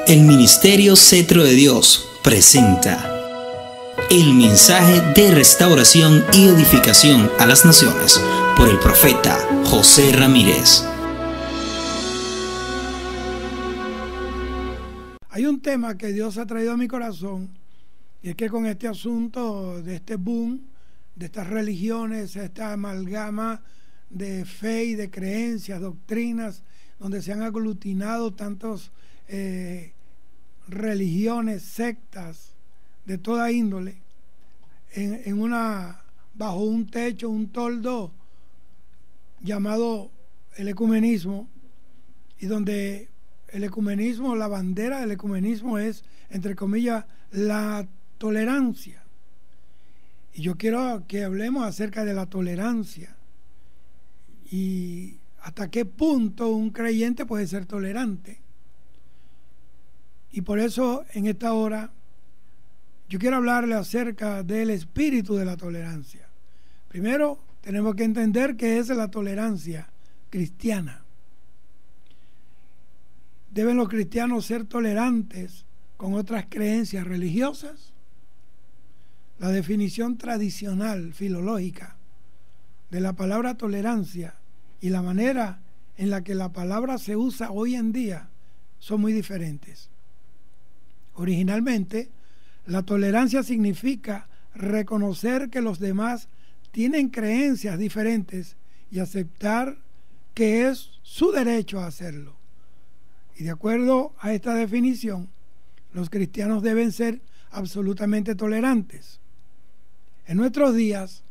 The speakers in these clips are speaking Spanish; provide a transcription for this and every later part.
El Ministerio Cetro de Dios presenta el mensaje de restauración y edificación a las naciones por el profeta José Ramírez. Hay un tema que Dios ha traído a mi corazón, y es que con este asunto de este boom, de estas religiones, esta amalgama de fe y de creencias, doctrinas, donde se han aglutinado tantos religiones, sectas de toda índole, bajo un techo, un toldo llamado el ecumenismo, y donde el ecumenismo, la bandera del ecumenismo es, entre comillas, la tolerancia. Y yo quiero que hablemos acerca de la tolerancia y hasta qué punto un creyente puede ser tolerante. Y por eso en esta hora yo quiero hablarle acerca del espíritu de la tolerancia. Primero tenemos que entender qué es la tolerancia cristiana. ¿Deben los cristianos ser tolerantes con otras creencias religiosas? La definición tradicional, filológica, de la palabra tolerancia y la manera en la que la palabra se usa hoy en día son muy diferentes. Originalmente, la tolerancia significa reconocer que los demás tienen creencias diferentes y aceptar que es su derecho a hacerlo. Y de acuerdo a esta definición, los cristianos deben ser absolutamente tolerantes. En nuestros días,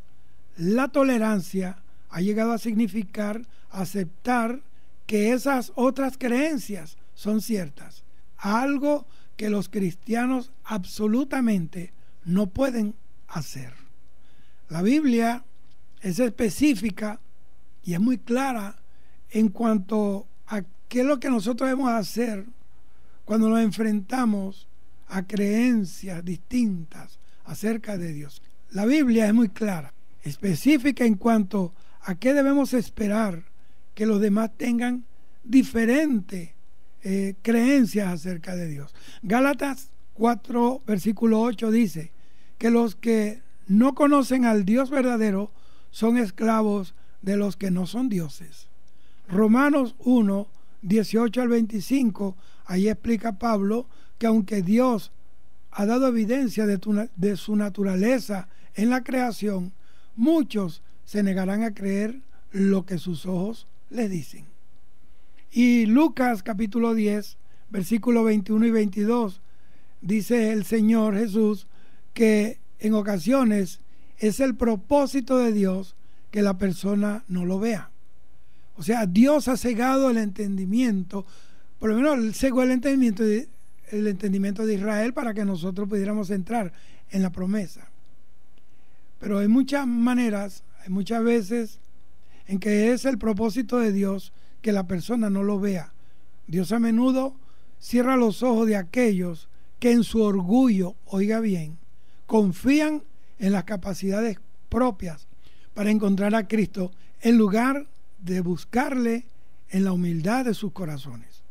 la tolerancia ha llegado a significar aceptar que esas otras creencias son ciertas, algo que los cristianos absolutamente no pueden hacer. La Biblia es específica y es muy clara en cuanto a qué es lo que nosotros debemos hacer cuando nos enfrentamos a creencias distintas acerca de Dios. La Biblia es muy clara, específica en cuanto a qué debemos esperar que los demás tengan diferente creencias acerca de Dios. Gálatas 4, versículo 8 dice que los que no conocen al Dios verdadero son esclavos de los que no son dioses. Romanos 1, 18 al 25, ahí explica Pablo que aunque Dios ha dado evidencia de su naturaleza en la creación, muchos se negarán a creer lo que sus ojos les dicen. Y Lucas capítulo 10, versículos 21 y 22, dice el Señor Jesús que en ocasiones es el propósito de Dios que la persona no lo vea. O sea, Dios ha cegado el entendimiento, por lo menos Él cegó el entendimiento de Israel para que nosotros pudiéramos entrar en la promesa. Pero hay muchas maneras, hay muchas veces en que es el propósito de Dios que la persona no lo vea. Dios a menudo cierra los ojos de aquellos que en su orgullo, oiga bien, confían en las capacidades propias para encontrar a Cristo en lugar de buscarle en la humildad de sus corazones.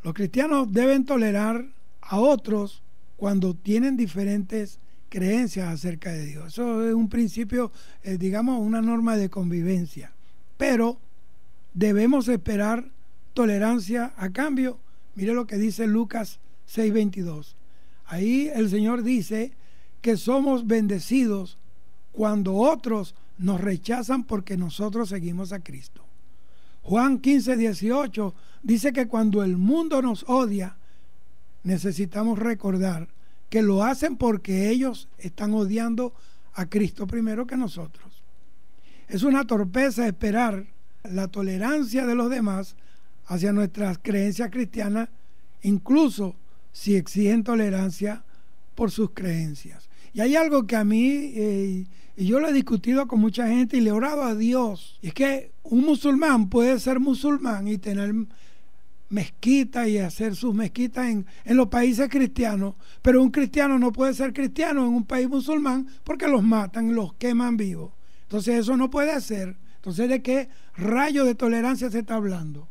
Los cristianos deben tolerar a otros cuando tienen diferentes creencias acerca de Dios. Eso es un principio, digamos, una norma de convivencia. Pero debemos esperar tolerancia a cambio. Mire lo que dice Lucas 6:22. Ahí el Señor dice que somos bendecidos cuando otros nos rechazan porque nosotros seguimos a Cristo. Juan 15:18 dice que cuando el mundo nos odia, necesitamos recordar que lo hacen porque ellos están odiando a Cristo primero que nosotros. Es una torpeza esperar la tolerancia de los demás hacia nuestras creencias cristianas, incluso si exigen tolerancia por sus creencias. Y hay algo que a mí, y yo lo he discutido con mucha gente y le he orado a Dios, y es que un musulmán puede ser musulmán y tener mezquitas y hacer sus mezquitas en los países cristianos, pero un cristiano no puede ser cristiano en un país musulmán porque los matan, los queman vivos. Entonces eso no puede ser. Entonces, ¿de qué rayo de tolerancia se está hablando?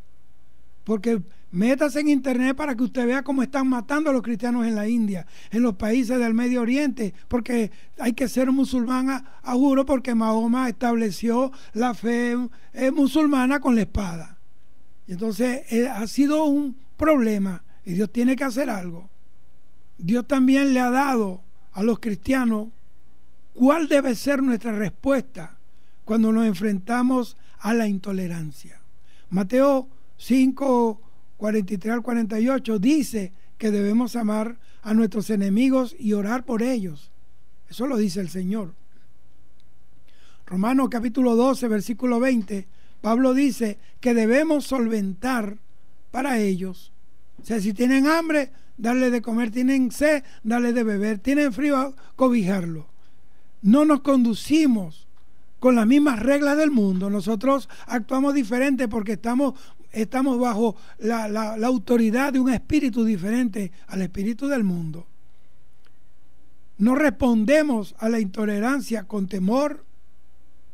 Porque métase en internet para que usted vea cómo están matando a los cristianos en la India, en los países del Medio Oriente, porque hay que ser musulmán a juro, porque Mahoma estableció la fe musulmana con la espada. Y entonces ha sido un problema y Dios tiene que hacer algo. Dios también le ha dado a los cristianos cuál debe ser nuestra respuesta cuando nos enfrentamos a la intolerancia. Mateo 5, 43 al 48 dice que debemos amar a nuestros enemigos y orar por ellos. Eso lo dice el Señor. Romanos capítulo 12, versículo 20, Pablo dice que debemos solventar para ellos. O sea, si tienen hambre, darle de comer; tienen sed, darle de beber; tienen frío, cobijarlo. No nos conducimos con las mismas reglas del mundo. Nosotros actuamos diferente porque estamos bajo la autoridad de un espíritu diferente al espíritu del mundo. No respondemos a la intolerancia con temor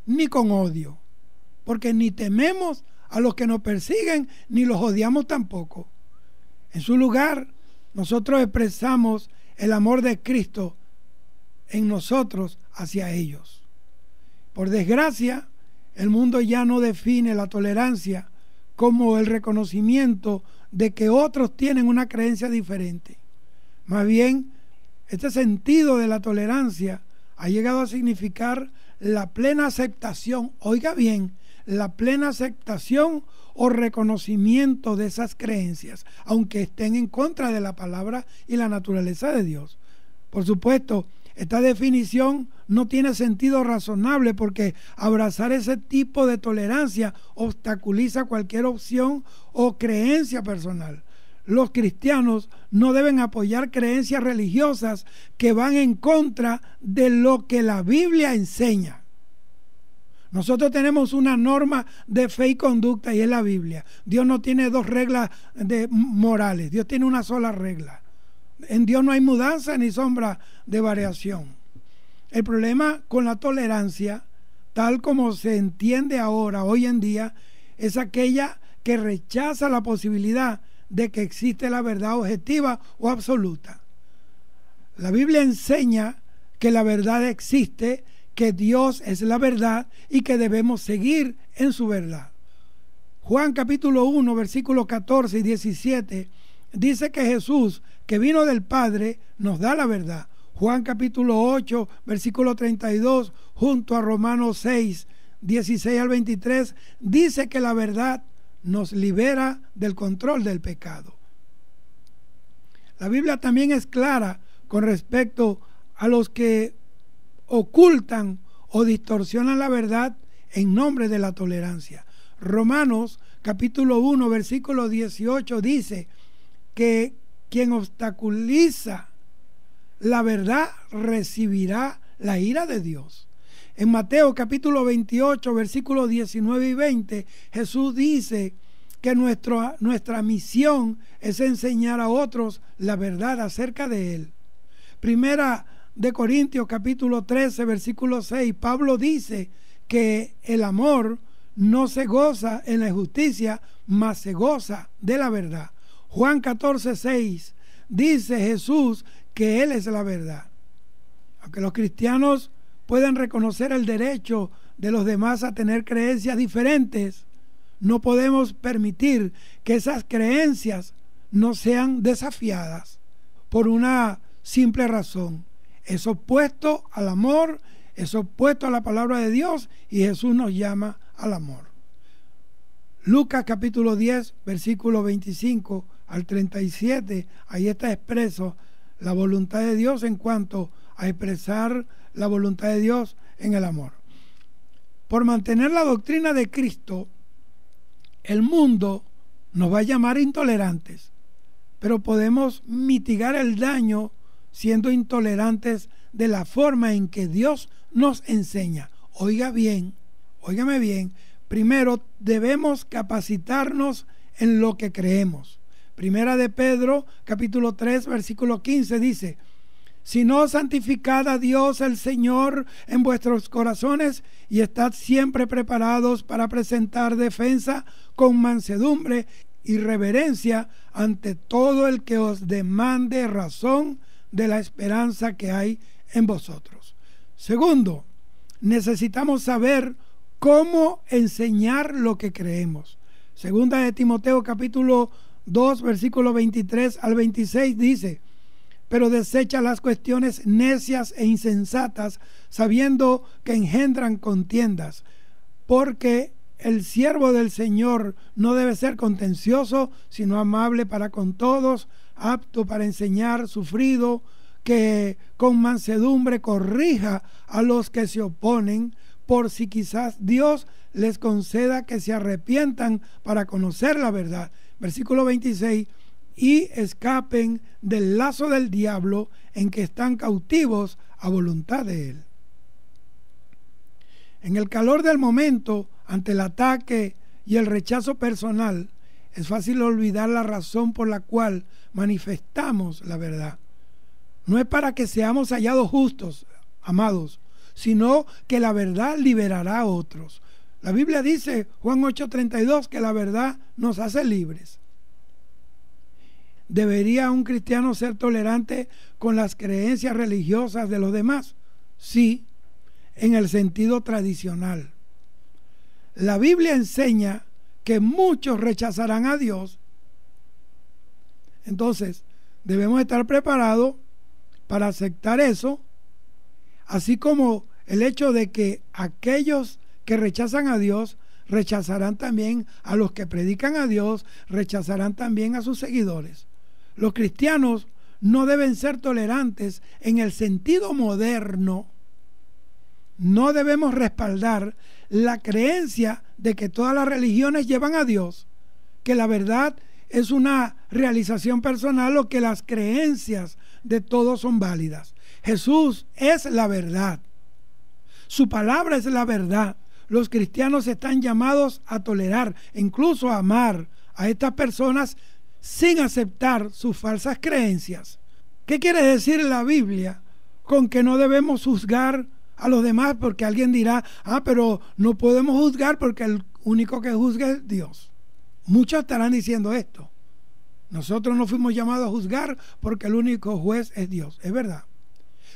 ni con odio, porque ni tememos a los que nos persiguen, ni los odiamos tampoco. En su lugar, nosotros expresamos el amor de Cristo en nosotros hacia ellos. Por desgracia, el mundo ya no define la tolerancia como el reconocimiento de que otros tienen una creencia diferente. Más bien, este sentido de la tolerancia ha llegado a significar la plena aceptación, oiga bien, la plena aceptación o reconocimiento de esas creencias, aunque estén en contra de la palabra y la naturaleza de Dios. Por supuesto, esta definición no tiene sentido razonable, porque abrazar ese tipo de tolerancia obstaculiza cualquier opción o creencia personal. Los cristianos no deben apoyar creencias religiosas que van en contra de lo que la Biblia enseña. Nosotros tenemos una norma de fe y conducta, y es la Biblia. Dios no tiene dos reglas morales, Dios tiene una sola regla. En Dios no hay mudanza ni sombra de variación. El problema con la tolerancia, tal como se entiende ahora, hoy en día, es aquella que rechaza la posibilidad de que existe la verdad objetiva o absoluta. La Biblia enseña que la verdad existe, que Dios es la verdad y que debemos seguir en su verdad. Juan capítulo 1, versículos 14 y 17 dice que Jesús, que vino del Padre, nos da la verdad. Juan capítulo 8, versículo 32, junto a Romanos 6, 16 al 23, dice que la verdad nos libera del control del pecado. La Biblia también es clara con respecto a los que ocultan o distorsionan la verdad en nombre de la tolerancia. Romanos capítulo 1, versículo 18 dice que quien obstaculiza la verdad recibirá la ira de Dios. En Mateo capítulo 28, versículos 19 y 20, Jesús dice que nuestra misión es enseñar a otros la verdad acerca de Él. Primera de Corintios capítulo 13, versículo 6, Pablo dice que el amor no se goza en la injusticia, mas se goza de la verdad. Juan 14, 6 dice Jesús que Él es la verdad. Aunque los cristianos pueden reconocer el derecho de los demás a tener creencias diferentes, no podemos permitir que esas creencias no sean desafiadas por una simple razón. Es opuesto al amor, es opuesto a la palabra de Dios, y Jesús nos llama al amor. Lucas capítulo 10, versículo 25 al 37, ahí está expreso la voluntad de Dios en cuanto a expresar la voluntad de Dios en el amor. Por mantener la doctrina de Cristo, el mundo nos va a llamar intolerantes, pero podemos mitigar el daño siendo intolerantes de la forma en que Dios nos enseña. Oiga bien, óigame bien, primero debemos capacitarnos en lo que creemos. Primera de Pedro, capítulo 3, versículo 15 dice: sino santificad a Dios el Señor en vuestros corazones y estad siempre preparados para presentar defensa con mansedumbre y reverencia ante todo el que os demande razón de la esperanza que hay en vosotros. Segundo, necesitamos saber cómo enseñar lo que creemos. Segunda de Timoteo capítulo 2 versículo 23 al 26 dice: pero desecha las cuestiones necias e insensatas, sabiendo que engendran contiendas, porque el siervo del Señor no debe ser contencioso, sino amable para con todos, apto para enseñar, sufrido, que con mansedumbre corrija a los que se oponen, por si quizás Dios les conceda que se arrepientan para conocer la verdad. Versículo 26: y escapen del lazo del diablo, en que están cautivos a voluntad de él. En el calor del momento, ante el ataque y el rechazo personal, es fácil olvidar la razón por la cual manifestamos la verdad. No es para que seamos hallados justos, amados, sino que la verdad liberará a otros. La Biblia dice, Juan 8:32, que la verdad nos hace libres. ¿Debería un cristiano ser tolerante con las creencias religiosas de los demás? Sí, en el sentido tradicional. La Biblia enseña que muchos rechazarán a Dios. Entonces, debemos estar preparados para aceptar eso, así como el hecho de que aquellos que rechazan a Dios rechazarán también a los que predican a Dios, rechazarán también a sus seguidores. Los cristianos no deben ser tolerantes en el sentido moderno. No debemos respaldar la creencia de que todas las religiones llevan a Dios, que la verdad es una realización personal o que las creencias de todos son válidas. Jesús es la verdad. Su palabra es la verdad. Los cristianos están llamados a tolerar, incluso a amar a estas personas sin aceptar sus falsas creencias. ¿Qué quiere decir la Biblia con que no debemos juzgar a los demás? Porque alguien dirá, pero no podemos juzgar porque el único que juzga es Dios. Muchos estarán diciendo esto. Nosotros no fuimos llamados a juzgar porque el único juez es Dios. Es verdad.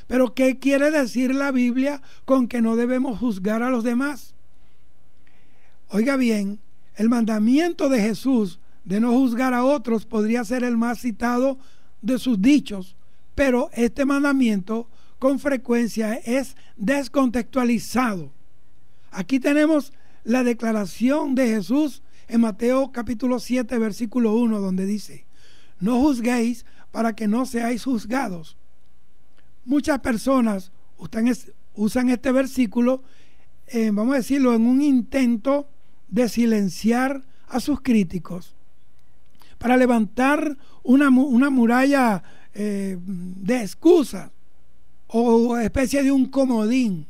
Pero ¿qué quiere decir la Biblia con que no debemos juzgar a los demás? Oiga bien, el mandamiento de Jesús de no juzgar a otros podría ser el más citado de sus dichos, pero este mandamiento con frecuencia es descontextualizado. Aquí tenemos la declaración de Jesús en Mateo capítulo 7 versículo 1, donde dice: no juzguéis para que no seáis juzgados. Muchas personas usan este versículo, vamos a decirlo, en un intento de silenciar a sus críticos, para levantar una muralla de excusas o especie de un comodín,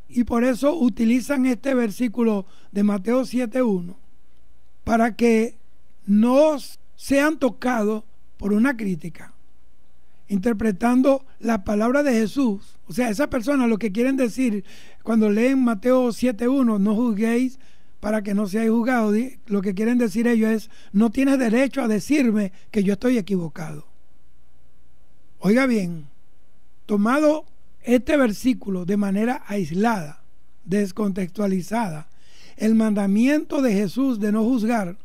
y por eso utilizan este versículo de Mateo 7:1 para que no sean tocados por una crítica, interpretando la palabra de Jesús. O sea, esas personas lo que quieren decir cuando leen Mateo 7:1, no juzguéis para que no seáis juzgados, lo que quieren decir ellos es: no tienes derecho a decirme que yo estoy equivocado. Oiga bien, tomado este versículo de manera aislada, descontextualizada, el mandamiento de Jesús de no juzgar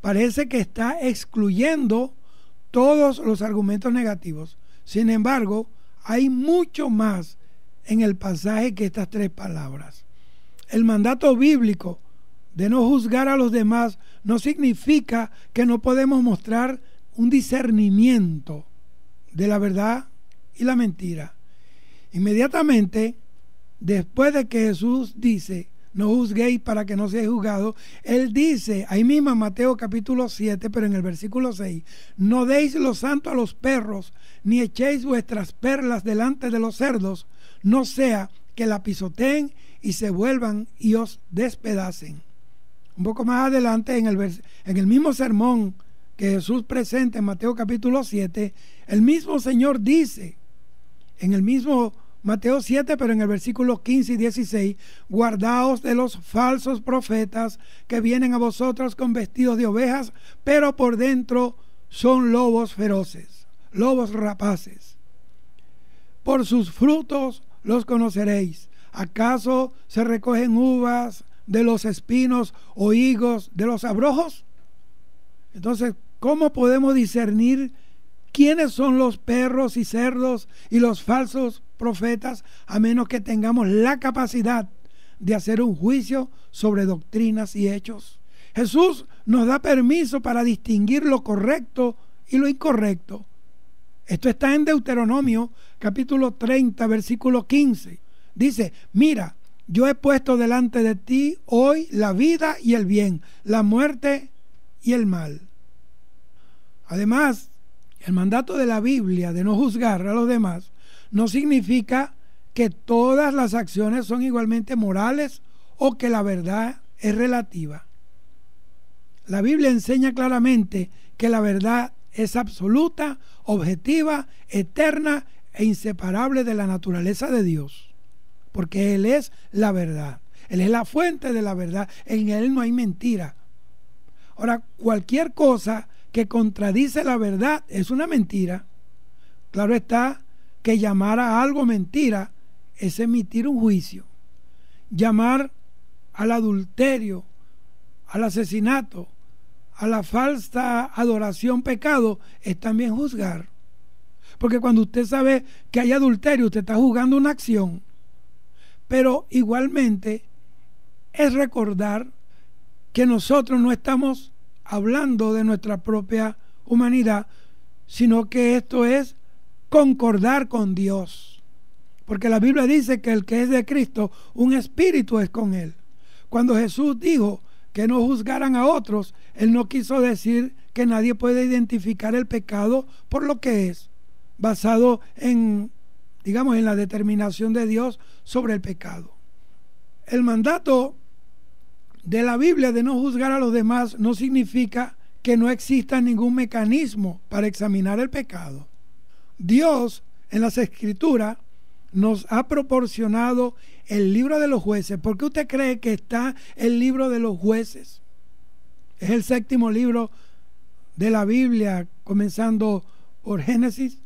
parece que está excluyendo todos los argumentos negativos. Sin embargo, hay mucho más en el pasaje que estas tres palabras. El mandato bíblico de no juzgar a los demás no significa que no podemos mostrar un discernimiento de la verdad y la mentira. Inmediatamente después de que Jesús dice no juzguéis para que no seáis juzgados, él dice ahí mismo en Mateo capítulo 7, pero en el versículo 6: no deis lo santo a los perros, ni echéis vuestras perlas delante de los cerdos, no sea que la pisoteen y se vuelvan y os despedacen. Un poco más adelante, en el mismo sermón que Jesús presenta en Mateo capítulo 7, el mismo Señor dice, en el mismo Mateo 7, pero en el versículo 15 y 16, guardaos de los falsos profetas que vienen a vosotros con vestidos de ovejas, pero por dentro son lobos feroces, lobos rapaces. Por sus frutos los conoceréis. ¿Acaso se recogen uvas de los espinos o higos de los abrojos? Entonces, ¿cómo podemos discernir quiénes son los perros y cerdos y los falsos profetas, a menos que tengamos la capacidad de hacer un juicio sobre doctrinas y hechos? Jesús nos da permiso para distinguir lo correcto y lo incorrecto. Esto está en Deuteronomio capítulo 30, versículo 15. Dice: mira, yo he puesto delante de ti hoy la vida y el bien, la muerte y el mal. Además, el mandato de la Biblia de no juzgar a los demás no significa que todas las acciones son igualmente morales o que la verdad es relativa. La Biblia enseña claramente que la verdad es absoluta, objetiva, eterna e inseparable de la naturaleza de Dios, porque Él es la verdad. Él es la fuente de la verdad. En Él no hay mentira. Ahora, cualquier cosa que contradice la verdad es una mentira. Claro está que llamar a algo mentira es emitir un juicio. Llamar al adulterio, al asesinato, a la falsa adoración pecado es también juzgar. Porque cuando usted sabe que hay adulterio, usted está juzgando una acción. Pero igualmente es recordar que nosotros no estamos hablando de nuestra propia humanidad, sino que esto es concordar con Dios. Porque la Biblia dice que el que es de Cristo, un espíritu es con él. Cuando Jesús dijo que no juzgaran a otros, Él no quiso decir que nadie puede identificar el pecado por lo que es, basado en, digamos, en la determinación de Dios sobre el pecado. El mandato de la Biblia de no juzgar a los demás no significa que no exista ningún mecanismo para examinar el pecado. Dios en las Escrituras nos ha proporcionado el libro de los jueces. ¿Por qué usted cree que está el libro de los jueces? Es el 7º libro de la Biblia, comenzando por Génesis.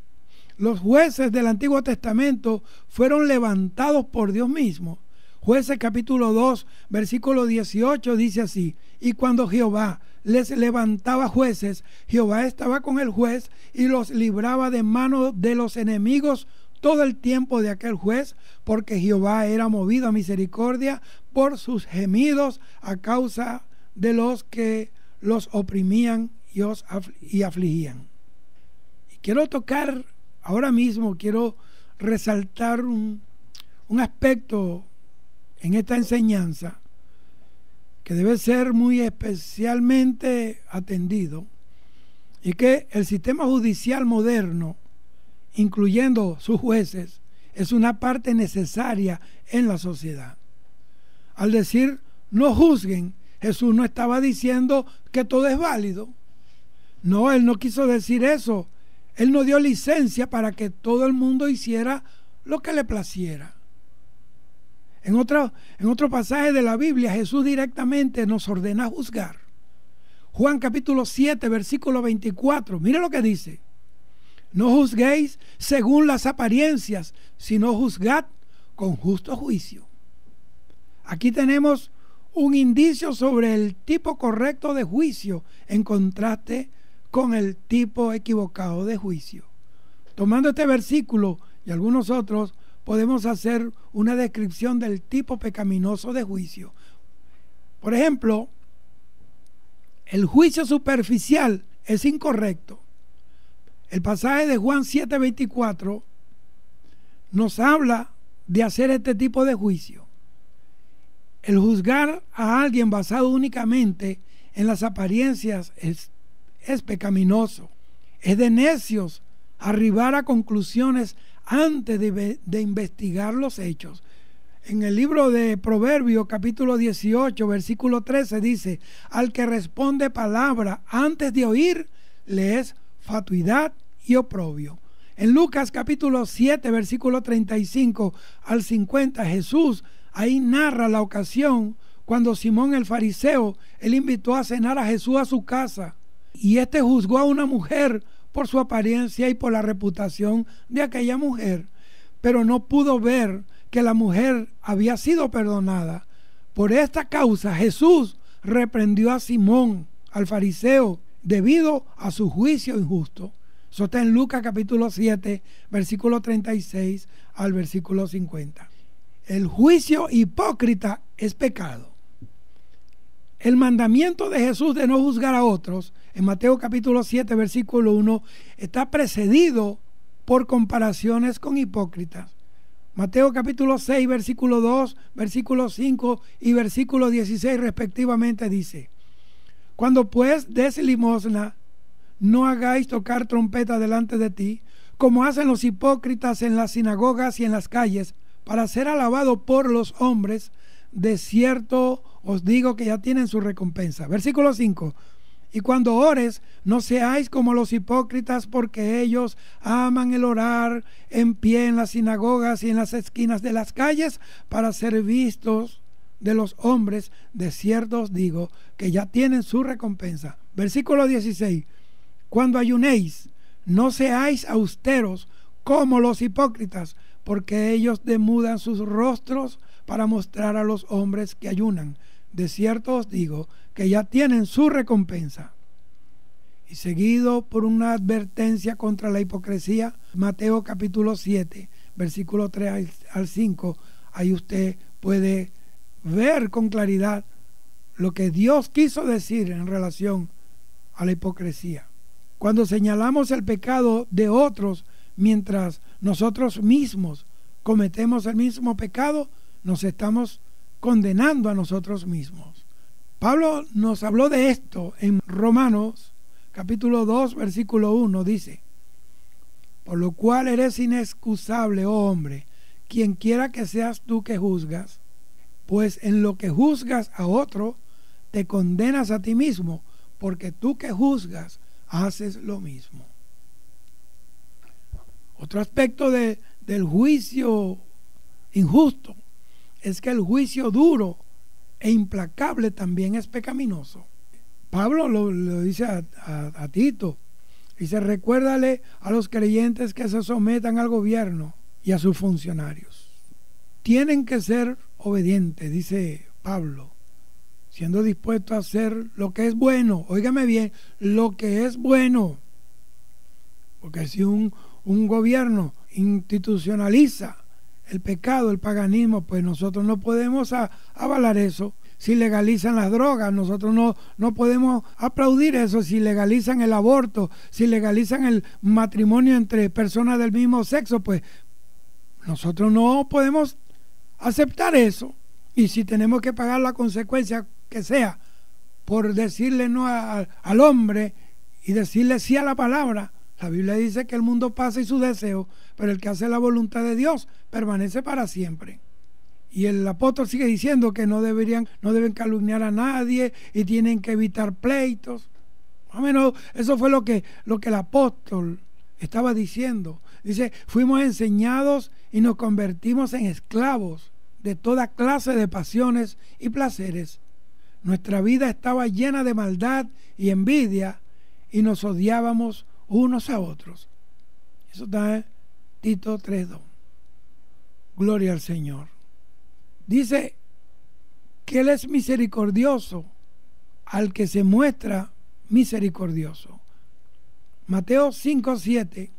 Los jueces del Antiguo Testamento fueron levantados por Dios mismo. Jueces capítulo 2, versículo 18 dice así: y cuando Jehová les levantaba jueces, Jehová estaba con el juez y los libraba de mano de los enemigos todo el tiempo de aquel juez, porque Jehová era movido a misericordia por sus gemidos a causa de los que los oprimían y afligían. Y quiero tocar ahora mismo, quiero resaltar un aspecto en esta enseñanza que debe ser muy especialmente atendido, y que el sistema judicial moderno, incluyendo sus jueces, es una parte necesaria en la sociedad. Al decir no juzguen, Jesús no estaba diciendo que todo es válido. No, Él no quiso decir eso. Él no dio licencia para que todo el mundo hiciera lo que le placiera. En otro pasaje de la Biblia, Jesús directamente nos ordena juzgar. Juan capítulo 7, versículo 24. Mire lo que dice: no juzguéis según las apariencias, sino juzgad con justo juicio. Aquí tenemos un indicio sobre el tipo correcto de juicio en contraste con el tipo equivocado de juicio. Tomando este versículo y algunos otros, podemos hacer una descripción del tipo pecaminoso de juicio. Por ejemplo, el juicio superficial es incorrecto. El pasaje de Juan 7:24 nos habla de hacer este tipo de juicio. El juzgar a alguien basado únicamente en las apariencias es pecaminoso. Es de necios arribar a conclusiones antes de investigar los hechos. En el libro de Proverbios capítulo 18 versículo 13 dice: al que responde palabra antes de oír le es fatuidad y oprobio. En Lucas capítulo 7, versículo 35 al 50, Jesús ahí narra la ocasión cuando Simón el fariseo, él invitó a cenar a Jesús a su casa, y éste juzgó a una mujer por su apariencia y por la reputación de aquella mujer, pero no pudo ver que la mujer había sido perdonada. Por esta causa Jesús reprendió a Simón, al fariseo, debido a su juicio injusto. Eso está en Lucas capítulo 7, versículo 36 al versículo 50. El juicio hipócrita es pecado. El mandamiento de Jesús de no juzgar a otros, en Mateo capítulo 7, versículo 1, está precedido por comparaciones con hipócritas. Mateo capítulo 6, versículo 2, versículo 5 y versículo 16 respectivamente dice: cuando pues des limosna, no hagáis tocar trompeta delante de ti, como hacen los hipócritas en las sinagogas y en las calles, para ser alabado por los hombres. De cierto os digo que ya tienen su recompensa. Versículo 5: y cuando ores, no seáis como los hipócritas, porque ellos aman el orar en pie en las sinagogas y en las esquinas de las calles, para ser vistos de los hombres. De cierto os digo que ya tienen su recompensa. Versículo 16: cuando ayunéis, no seáis austeros como los hipócritas, porque ellos demudan sus rostros para mostrar a los hombres que ayunan. De cierto os digo que ya tienen su recompensa. Y seguido por una advertencia contra la hipocresía, Mateo capítulo 7, versículo 3 al 5, ahí usted puede ver con claridad lo que Dios quiso decir en relación a la hipocresía. Cuando señalamos el pecado de otros mientras nosotros mismos cometemos el mismo pecado, nos estamos condenando a nosotros mismos. Pablo nos habló de esto en Romanos capítulo 2, versículo 1, dice: por lo cual eres inexcusable, oh hombre, quien quiera que seas tú que juzgas, pues en lo que juzgas a otro, te condenas a ti mismo, porque tú que juzgas, haces lo mismo. Otro aspecto del juicio injusto es que el juicio duro e implacable también es pecaminoso. Pablo lo dice a Tito, dice: recuérdale a los creyentes que se sometan al gobierno y a sus funcionarios. Tienen que ser obedientes, dice Pablo, siendo dispuestos a hacer lo que es bueno. Óigame bien, lo que es bueno. Porque si un gobierno institucionaliza el pecado, el paganismo, pues nosotros no podemos avalar eso. Si legalizan las drogas, nosotros no podemos aplaudir eso. Si legalizan el aborto, si legalizan el matrimonio entre personas del mismo sexo, pues nosotros no podemos aceptar eso. Y si tenemos que pagar la consecuencia que sea por decirle no al hombre y decirle sí a la palabra, la Biblia dice que el mundo pasa y sus deseos, pero el que hace la voluntad de Dios permanece para siempre. Y el apóstol sigue diciendo que no deben calumniar a nadie y tienen que evitar pleitos. Más o menos eso fue lo que el apóstol estaba diciendo. Dice: fuimos enseñados y nos convertimos en esclavos de toda clase de pasiones y placeres. Nuestra vida estaba llena de maldad y envidia y nos odiábamos unos a otros. Eso está en Tito 3:2. Gloria al Señor. Dice que Él es misericordioso al que se muestra misericordioso. Mateo 5:7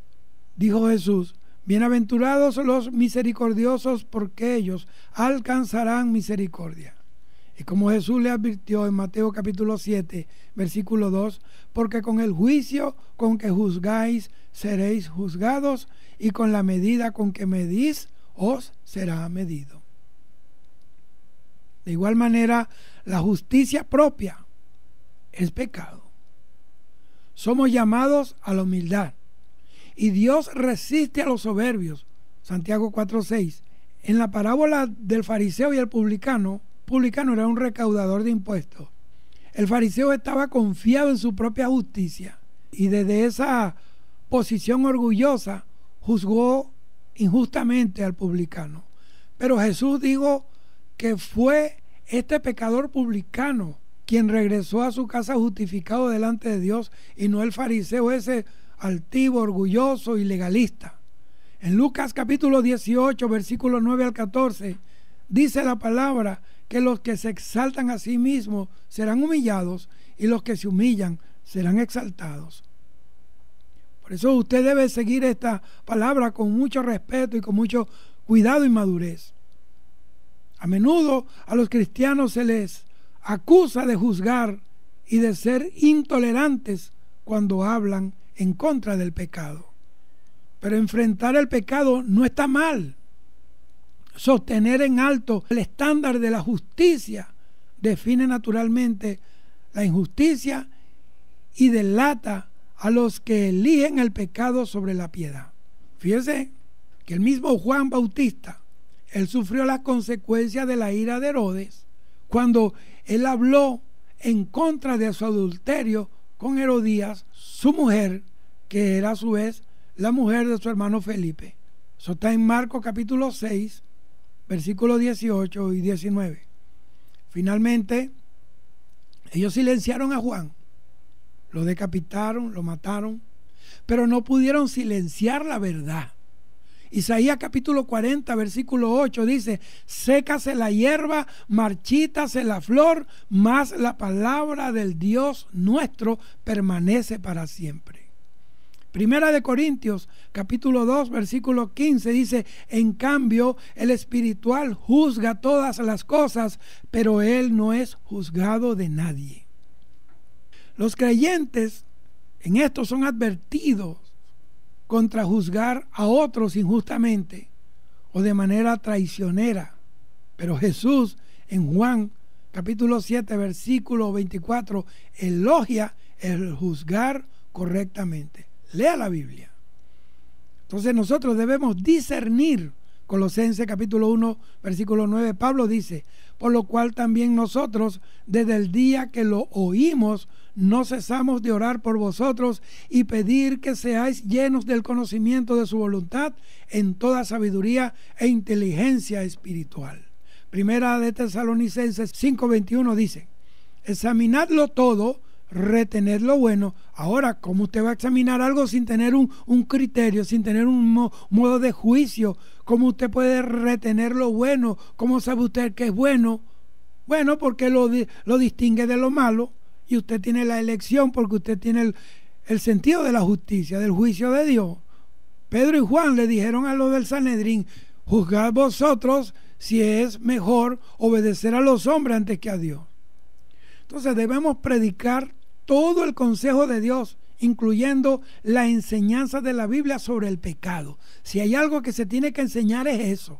dijo Jesús: bienaventurados los misericordiosos, porque ellos alcanzarán misericordia. Y como Jesús le advirtió en Mateo capítulo 7, versículo 2, porque con el juicio con que juzgáis seréis juzgados, y con la medida con que medís os será medido. De igual manera, la justicia propia es pecado. Somos llamados a la humildad, y Dios resiste a los soberbios. Santiago 4:6. En la parábola del fariseo y el publicano era un recaudador de impuestos. El fariseo estaba confiado en su propia justicia, y desde esa posición orgullosa juzgó injustamente al publicano. Pero Jesús dijo que fue este pecador publicano quien regresó a su casa justificado delante de Dios, y no el fariseo ese altivo, orgulloso y legalista. En Lucas capítulo 18, versículos 9 al 14, dice la palabra que los que se exaltan a sí mismos serán humillados, y los que se humillan serán exaltados. Por eso usted debe seguir esta palabra con mucho respeto y con mucho cuidado y madurez. A menudo a los cristianos se les acusa de juzgar y de ser intolerantes cuando hablan en contra del pecado. Pero enfrentar el pecado no está mal. Sostener en alto el estándar de la justicia define naturalmente la injusticia y delata a los que eligen el pecado sobre la piedad. Fíjese que el mismo Juan Bautista, él sufrió las consecuencias de la ira de Herodes cuando él habló en contra de su adulterio con Herodías, su mujer, que era a su vez la mujer de su hermano Felipe. Eso está en Marcos capítulo 6, versículos 18 y 19. Finalmente, ellos silenciaron a Juan, lo decapitaron, lo mataron, pero no pudieron silenciar la verdad. Isaías capítulo 40, versículo 8 dice: sécase la hierba, marchítase la flor, mas la palabra del Dios nuestro permanece para siempre. Primera de Corintios capítulo 2, versículo 15 dice: en cambio el espiritual juzga todas las cosas, pero él no es juzgado de nadie. Los creyentes en esto son advertidos contra juzgar a otros injustamente o de manera traicionera. Pero Jesús en Juan capítulo 7 versículo 24 elogia el juzgar correctamente. Lea la Biblia. Entonces nosotros debemos discernir. Colosenses capítulo 1 versículo 9, Pablo dice: por lo cual también nosotros desde el día que lo oímos no cesamos de orar por vosotros y pedir que seáis llenos del conocimiento de su voluntad en toda sabiduría e inteligencia espiritual. Primera de Tesalonicenses 5:21 dice: examinadlo todo, retened lo bueno. Ahora, ¿cómo usted va a examinar algo sin tener un criterio, sin tener un modo de juicio? ¿Cómo usted puede retener lo bueno? ¿Cómo sabe usted que es bueno? Bueno, porque lo distingue de lo malo, y usted tiene la elección porque usted tiene el sentido de la justicia, del juicio de Dios. Pedro y Juan le dijeron a los del Sanedrín: juzgad vosotros si es mejor obedecer a los hombres antes que a Dios. Entonces debemos predicar todo el consejo de Dios, incluyendo la enseñanza de la Biblia sobre el pecado. Si hay algo que se tiene que enseñar es eso.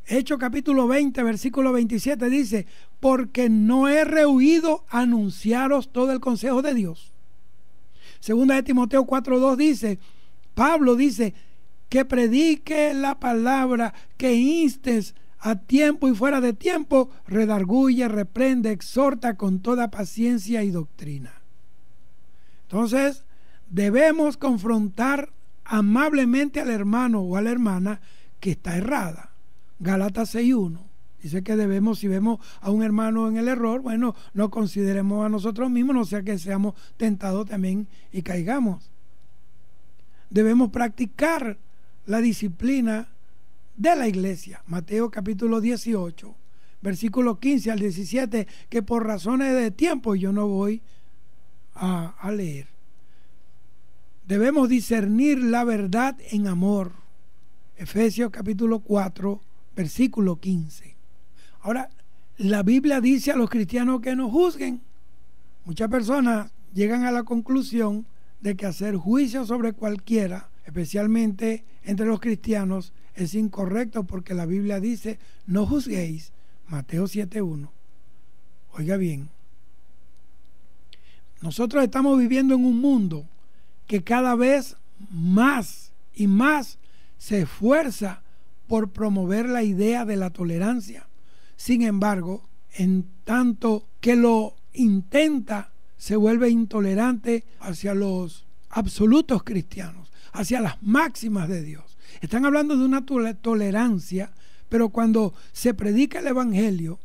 Hechos capítulo 20, versículo 27 dice: porque no he rehuido anunciaros todo el consejo de Dios. Segunda de Timoteo 4:2 dice, Pablo dice, que predique la palabra, que instes a tiempo y fuera de tiempo, redarguye, reprende, exhorta con toda paciencia y doctrina. Entonces, debemos confrontar amablemente al hermano o a la hermana que está errada. Gálatas 6:1 dice que debemos, si vemos a un hermano en el error, bueno, no consideremos a nosotros mismos, no sea que seamos tentados también y caigamos. Debemos practicar la disciplina de la iglesia. Mateo capítulo 18 versículo 15 al 17, que por razones de tiempo yo no voy a leer. Debemos discernir la verdad en amor. Efesios capítulo 4 versículo 15. Ahora, la Biblia dice a los cristianos que no juzguen. Muchas personas llegan a la conclusión de que hacer juicio sobre cualquiera, especialmente entre los cristianos, es incorrecto, porque la Biblia dice: no juzguéis. Mateo 7:1. Oiga bien, nosotros estamos viviendo en un mundo que cada vez más y más se esfuerza por promover la idea de la tolerancia. Sin embargo, en tanto que lo intenta, se vuelve intolerante hacia los absolutos cristianos, hacia las máximas de Dios. Están hablando de una tolerancia, pero cuando se predica el Evangelio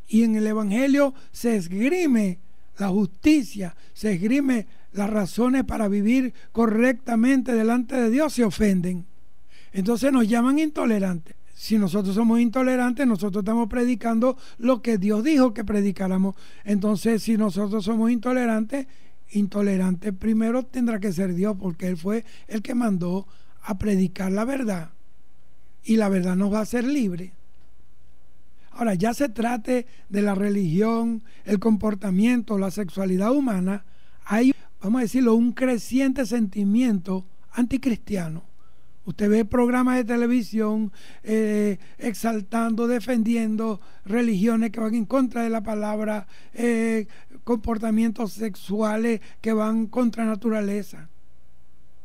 y en el Evangelio se esgrime la justicia, se esgrime las razones para vivir correctamente delante de Dios, se ofenden. Entonces nos llaman intolerantes. Si nosotros somos intolerantes, nosotros estamos predicando lo que Dios dijo que predicáramos. Entonces, si nosotros somos intolerantes, intolerante primero tendrá que ser Dios, porque Él fue el que mandó a predicar la verdad. Y la verdad nos va a hacer libre. Ahora, ya se trate de la religión, el comportamiento, la sexualidad humana, hay, vamos a decirlo, un creciente sentimiento anticristiano. Usted ve programas de televisión exaltando, defendiendo religiones que van en contra de la palabra, comportamientos sexuales que van contra naturaleza.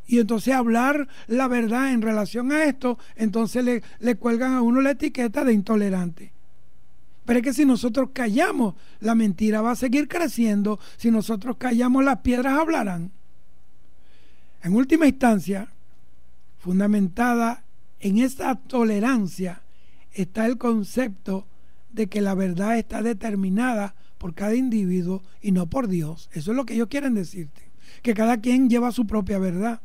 Y entonces hablar la verdad en relación a esto, entonces le cuelgan a uno la etiqueta de intolerante. Pero es que si nosotros callamos, la mentira va a seguir creciendo. Si nosotros callamos, las piedras hablarán. En última instancia, fundamentada en esta tolerancia, está el concepto de que la verdad está determinada por cada individuo y no por Dios. Eso es lo que ellos quieren decirte, que cada quien lleva su propia verdad.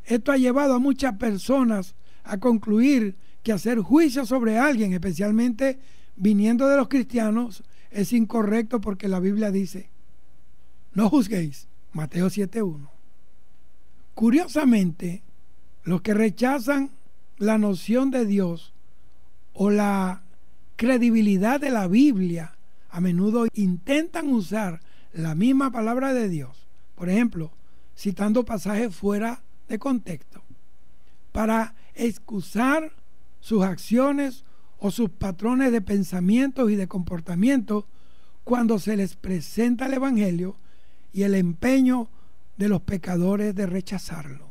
Esto ha llevado a muchas personas a concluir que hacer juicio sobre alguien, especialmente viniendo de los cristianos, es incorrecto, porque la Biblia dice: no juzguéis, Mateo 7:1. Curiosamente, los que rechazan la noción de Dios o la credibilidad de la Biblia a menudo intentan usar la misma palabra de Dios, por ejemplo, citando pasajes fuera de contexto, para excusar sus acciones o sus patrones de pensamientos y de comportamiento cuando se les presenta el Evangelio y el empeño de los pecadores de rechazarlo.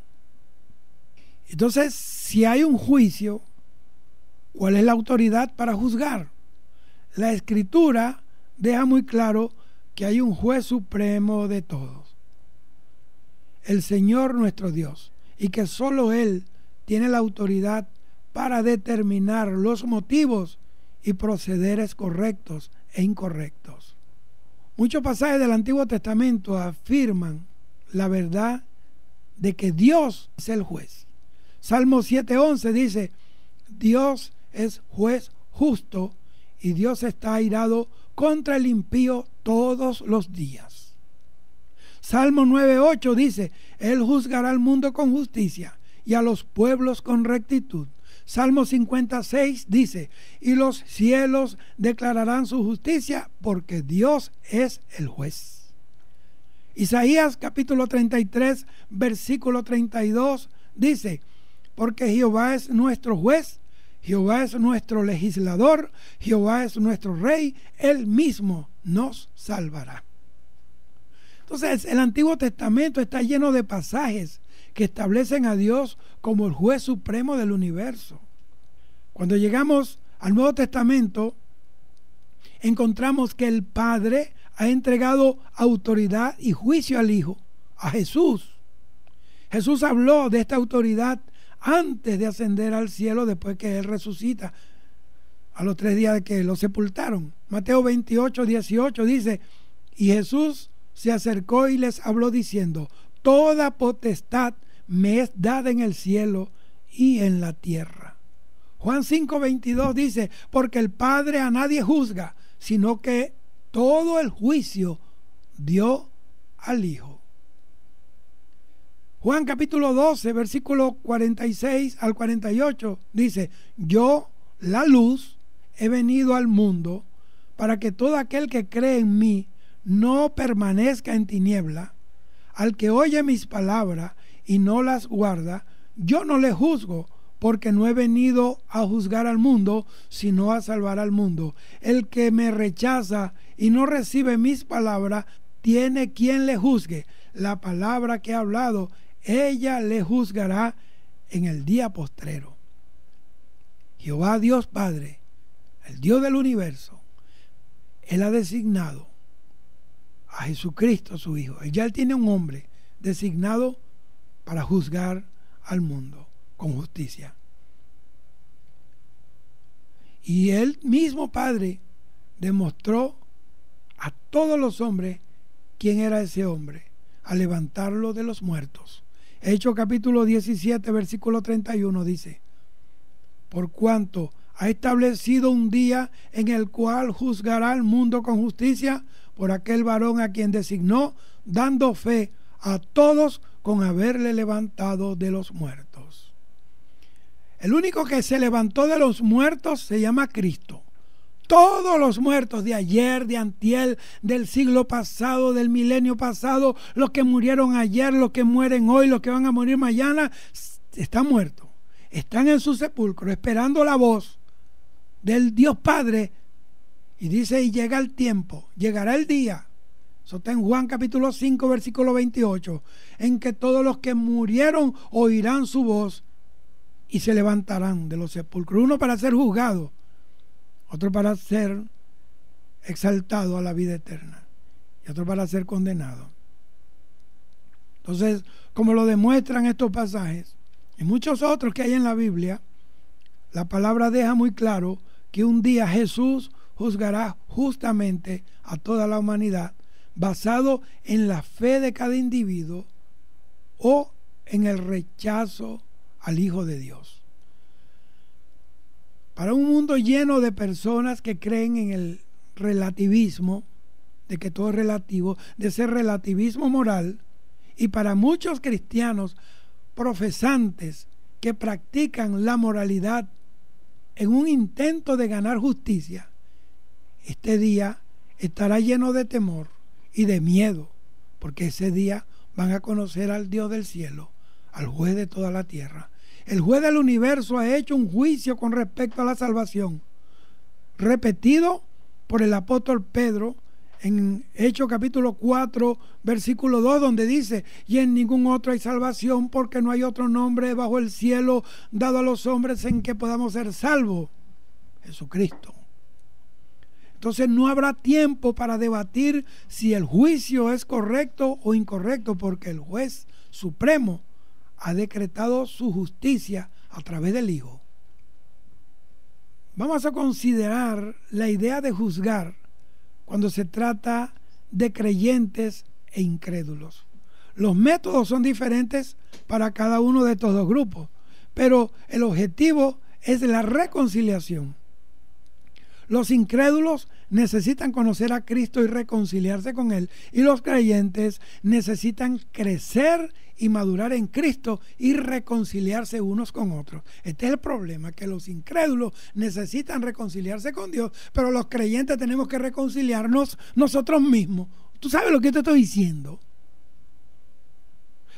Entonces, si hay un juicio, ¿cuál es la autoridad para juzgar? La Escritura deja muy claro que hay un juez supremo de todos, el Señor nuestro Dios, y que solo Él tiene la autoridad para determinar los motivos y procederes correctos e incorrectos. Muchos pasajes del Antiguo Testamento afirman la verdad de que Dios es el juez. Salmo 7:11 dice: Dios es juez justo y Dios está airado contra el impío todos los días. Salmo 9:8 dice: Él juzgará al mundo con justicia y a los pueblos con rectitud. Salmo 56 dice: y los cielos declararán su justicia, porque Dios es el juez. Isaías capítulo 33 versículo 32 dice: porque Jehová es nuestro juez, Jehová es nuestro legislador, Jehová es nuestro rey, Él mismo nos salvará. Entonces, el Antiguo Testamento está lleno de pasajes que establecen a Dios como el juez supremo del universo. Cuando llegamos al Nuevo Testamento, encontramos que el Padre ha entregado autoridad y juicio al Hijo, a Jesús. Jesús habló de esta autoridad antes de ascender al cielo, después que Él resucita a los 3 días de que lo sepultaron. Mateo 28:18 dice: y Jesús se acercó y les habló diciendo: toda potestad me es dada en el cielo y en la tierra. Juan 5:22 dice: porque el Padre a nadie juzga, sino que todo el juicio dio al Hijo. Juan capítulo 12, versículo 46 al 48 dice: yo, la luz, he venido al mundo para que todo aquel que cree en mí no permanezca en tiniebla. Al que oye mis palabras y no las guarda, yo no le juzgo, porque no he venido a juzgar al mundo, sino a salvar al mundo. El que me rechaza y no recibe mis palabras, tiene quien le juzgue. La palabra que he hablado, ella le juzgará en el día postrero. Jehová Dios Padre, el Dios del universo, Él ha designado a Jesucristo su Hijo. Ya Él tiene un hombre designado para juzgar al mundo con justicia. Y Él mismo, Padre, demostró a todos los hombres quién era ese hombre, al levantarlo de los muertos. Hechos capítulo 17, versículo 31 dice: por cuanto ha establecido un día en el cual juzgará al mundo con justicia por aquel varón a quien designó, dando fe a todos con haberle levantado de los muertos. El único que se levantó de los muertos se llama Cristo. Todos los muertos de ayer, de antier, del siglo pasado, del milenio pasado, los que murieron ayer, los que mueren hoy, los que van a morir mañana, están muertos. Están en su sepulcro esperando la voz del Dios Padre. Y dice, y llega el tiempo, llegará el día. Eso está en Juan capítulo 5, versículo 28, en que todos los que murieron oirán su voz y se levantarán de los sepulcros. Uno para ser juzgado, otro para ser exaltado a la vida eterna y otro para ser condenado. Entonces, como lo demuestran estos pasajes y muchos otros que hay en la Biblia, la palabra deja muy claro que un día Jesús juzgará justamente a toda la humanidad basado en la fe de cada individuo o en el rechazo al Hijo de Dios. Para un mundo lleno de personas que creen en el relativismo, de que todo es relativo, de ese relativismo moral, y para muchos cristianos profesantes que practican la moralidad en un intento de ganar justicia, este día estará lleno de temor y de miedo, porque ese día van a conocer al Dios del cielo, al juez de toda la tierra. El juez del universo ha hecho un juicio con respecto a la salvación, repetido por el apóstol Pedro en Hechos capítulo 4, versículo 2, donde dice: y en ningún otro hay salvación, porque no hay otro nombre bajo el cielo dado a los hombres en que podamos ser salvos. Jesucristo. Entonces no habrá tiempo para debatir si el juicio es correcto o incorrecto, porque el juez supremo ha decretado su justicia a través del Hijo. Vamos a considerar la idea de juzgar cuando se trata de creyentes e incrédulos. Los métodos son diferentes para cada uno de estos dos grupos, pero el objetivo es la reconciliación. Los incrédulos necesitan conocer a Cristo y reconciliarse con Él, y los creyentes necesitan crecer y madurar en Cristo y reconciliarse unos con otros. Este es el problema, que los incrédulos necesitan reconciliarse con Dios, pero los creyentes tenemos que reconciliarnos nosotros mismos. ¿Tú sabes lo que te estoy diciendo?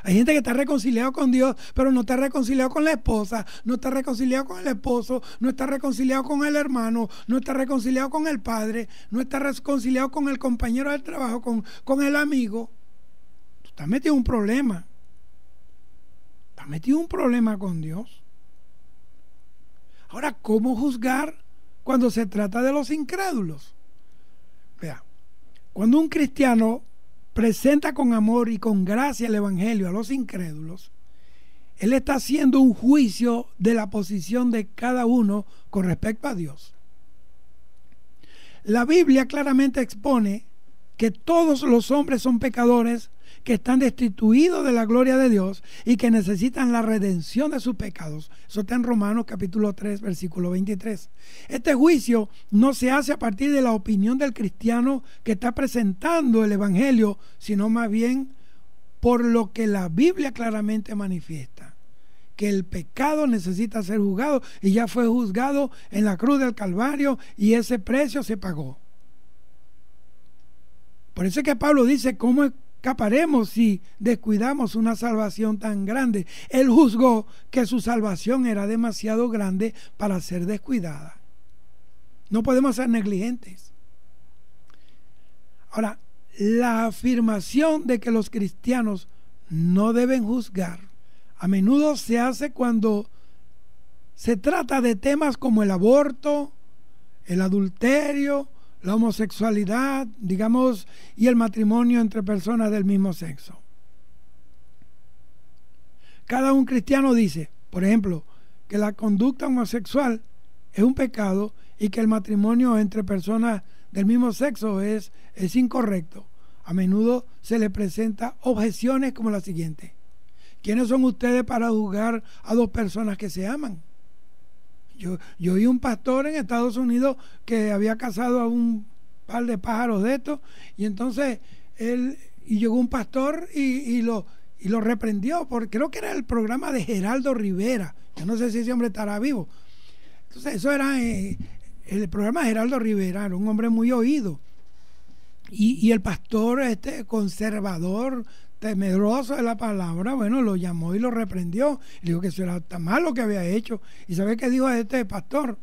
Hay gente que está reconciliado con Dios, pero no está reconciliado con la esposa, no está reconciliado con el esposo, no está reconciliado con el hermano, no está reconciliado con el padre, no está reconciliado con el compañero del trabajo, con el amigo. Tú estás metido en un problema. Estás metido en un problema con Dios. Ahora, ¿cómo juzgar cuando se trata de los incrédulos? Vea, cuando un cristiano presenta con amor y con gracia el evangelio a los incrédulos, él está haciendo un juicio de la posición de cada uno con respecto a Dios. La Biblia claramente expone que todos los hombres son pecadores, que están destituidos de la gloria de Dios y que necesitan la redención de sus pecados. Eso está en Romanos capítulo 3, versículo 23. Este juicio no se hace a partir de la opinión del cristiano que está presentando el evangelio, sino más bien por lo que la Biblia claramente manifiesta: que el pecado necesita ser juzgado, y ya fue juzgado en la cruz del Calvario, y ese precio se pagó. Por eso es que Pablo dice: ¿cómo escaparemos si descuidamos una salvación tan grande? Él juzgó que su salvación era demasiado grande para ser descuidada. No podemos ser negligentes. Ahora, la afirmación de que los cristianos no deben juzgar a menudo se hace cuando se trata de temas como el aborto, el adulterio, la homosexualidad, digamos, y el matrimonio entre personas del mismo sexo. Cada un cristiano dice, por ejemplo, que la conducta homosexual es un pecado y que el matrimonio entre personas del mismo sexo es incorrecto. A menudo se le presenta objeciones como la siguiente: ¿quiénes son ustedes para juzgar a dos personas que se aman? Yo vi un pastor en Estados Unidos que había casado a un par de pájaros de estos, y entonces llegó un pastor y lo reprendió, porque creo que era el programa de Geraldo Rivera. Yo no sé si ese hombre estará vivo. Entonces eso era el programa de Geraldo Rivera, era un hombre muy oído. Y el pastor conservador, temeroso de la palabra, bueno, lo llamó y lo reprendió. Le dijo que eso era tan malo lo que había hecho. ¿Y sabe qué dijo este pastor?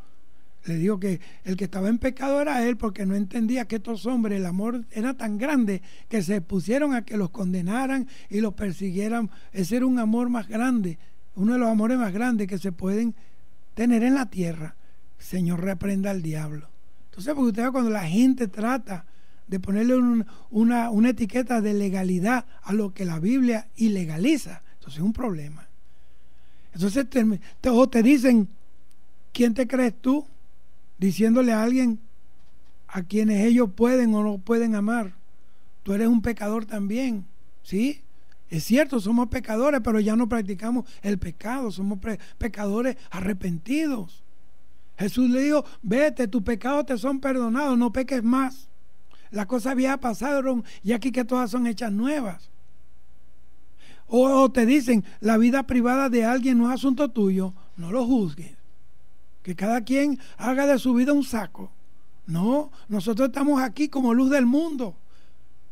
Le dijo que el que estaba en pecado era él, porque no entendía que estos hombres, el amor era tan grande que se pusieron a que los condenaran y los persiguieran. Ese era un amor más grande, uno de los amores más grandes que se pueden tener en la tierra. Señor, reprenda al diablo. Entonces, porque usted ve, cuando la gente trata de ponerle una etiqueta de legalidad a lo que la Biblia ilegaliza, entonces es un problema. Entonces te dicen, ¿quién te crees tú? Diciéndole a alguien a quienes ellos pueden o no pueden amar. Tú eres un pecador también, ¿sí? Es cierto, somos pecadores, pero ya no practicamos el pecado, somos pecadores arrepentidos. Jesús le dijo, vete, tus pecados te son perdonados, no peques más. Las cosas viejas pasaron y aquí que todas son hechas nuevas. O te dicen, la vida privada de alguien no es asunto tuyo, no lo juzgues. Que cada quien haga de su vida un saco. No, nosotros estamos aquí como luz del mundo.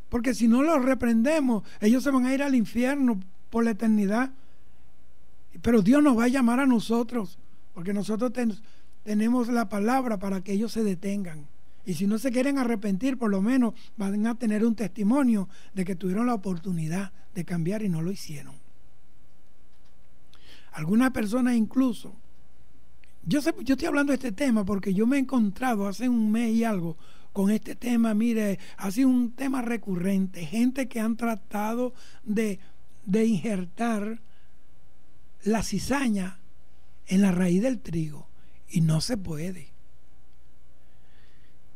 Porque si no los reprendemos, ellos se van a ir al infierno por la eternidad. Pero Dios nos va a llamar a nosotros, porque nosotros tenemos la palabra para que ellos se detengan. Y si no se quieren arrepentir, por lo menos van a tener un testimonio de que tuvieron la oportunidad de cambiar y no lo hicieron. Algunas personas incluso, yo estoy hablando de este tema porque yo me he encontrado hace un mes y algo con este tema. Mire, ha sido un tema recurrente. Gente que han tratado de injertar la cizaña en la raíz del trigo y no se puede.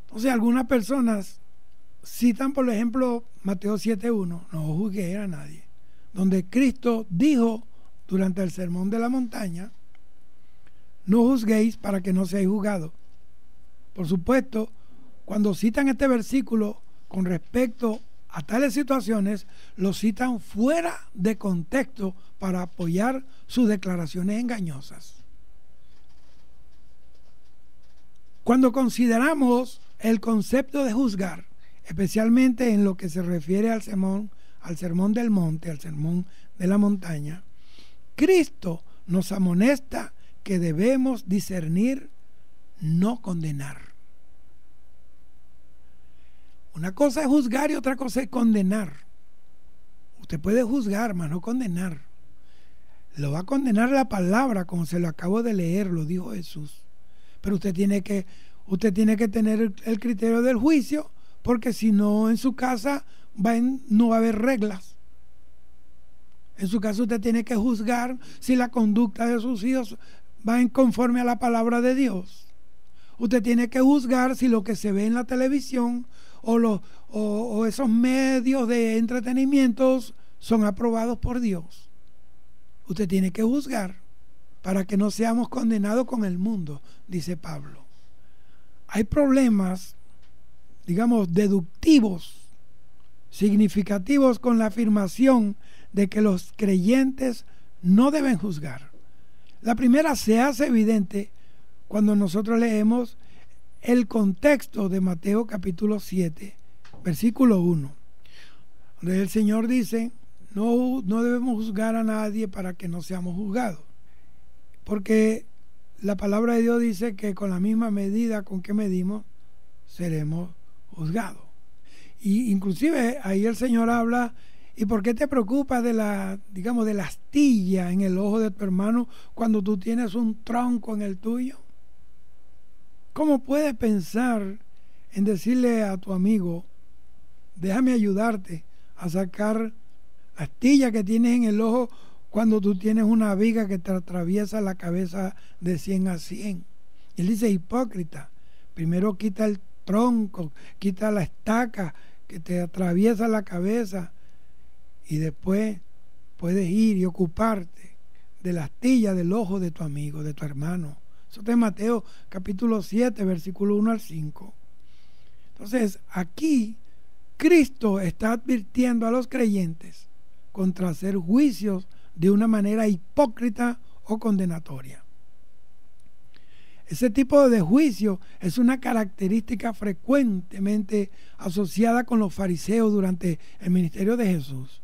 Entonces algunas personas citan, por ejemplo, Mateo 7:1, no juzguéis a nadie, donde Cristo dijo durante el sermón de la montaña, no juzguéis para que no seáis juzgados. Por supuesto, cuando citan este versículo con respecto a tales situaciones, lo citan fuera de contexto para apoyar sus declaraciones engañosas. Cuando consideramos el concepto de juzgar, especialmente en lo que se refiere al sermón del monte, al sermón de la montaña, Cristo nos amonesta que debemos discernir, no condenar. Una cosa es juzgar y otra cosa es condenar. Usted puede juzgar, mas no condenar. Lo va a condenar la palabra, como se lo acabo de leer, lo dijo Jesús. Pero usted tiene que tener el criterio del juicio, porque si no, en su casa no va a haber reglas. En su casa usted tiene que juzgar si la conducta de sus hijos va en conforme a la palabra de Dios. Usted tiene que juzgar si lo que se ve en la televisión o esos medios de entretenimientos son aprobados por Dios. Usted tiene que juzgar para que no seamos condenados con el mundo, dice Pablo. Hay problemas, digamos, deductivos, significativos con la afirmación de que los creyentes no deben juzgar. La primera se hace evidente cuando nosotros leemos el contexto de Mateo capítulo 7, versículo 1, donde el Señor dice, no debemos juzgar a nadie para que no seamos juzgados. Porque la palabra de Dios dice que con la misma medida con que medimos, seremos juzgados. Y inclusive ahí el Señor habla, ¿y por qué te preocupas de la astilla en el ojo de tu hermano cuando tú tienes un tronco en el tuyo? ¿Cómo puedes pensar en decirle a tu amigo: déjame ayudarte a sacar la astilla que tienes en el ojo cuando tú tienes una viga que te atraviesa la cabeza de 100 a 100. Y él dice: hipócrita, primero quita el tronco, quita la estaca que te atraviesa la cabeza, y después puedes ir y ocuparte de la astilla del ojo de tu amigo, de tu hermano. Eso está en Mateo capítulo 7, versículo 1 al 5. Entonces, aquí Cristo está advirtiendo a los creyentes contra hacer juicios de una manera hipócrita o condenatoria. Ese tipo de juicio es una característica frecuentemente asociada con los fariseos durante el ministerio de Jesús.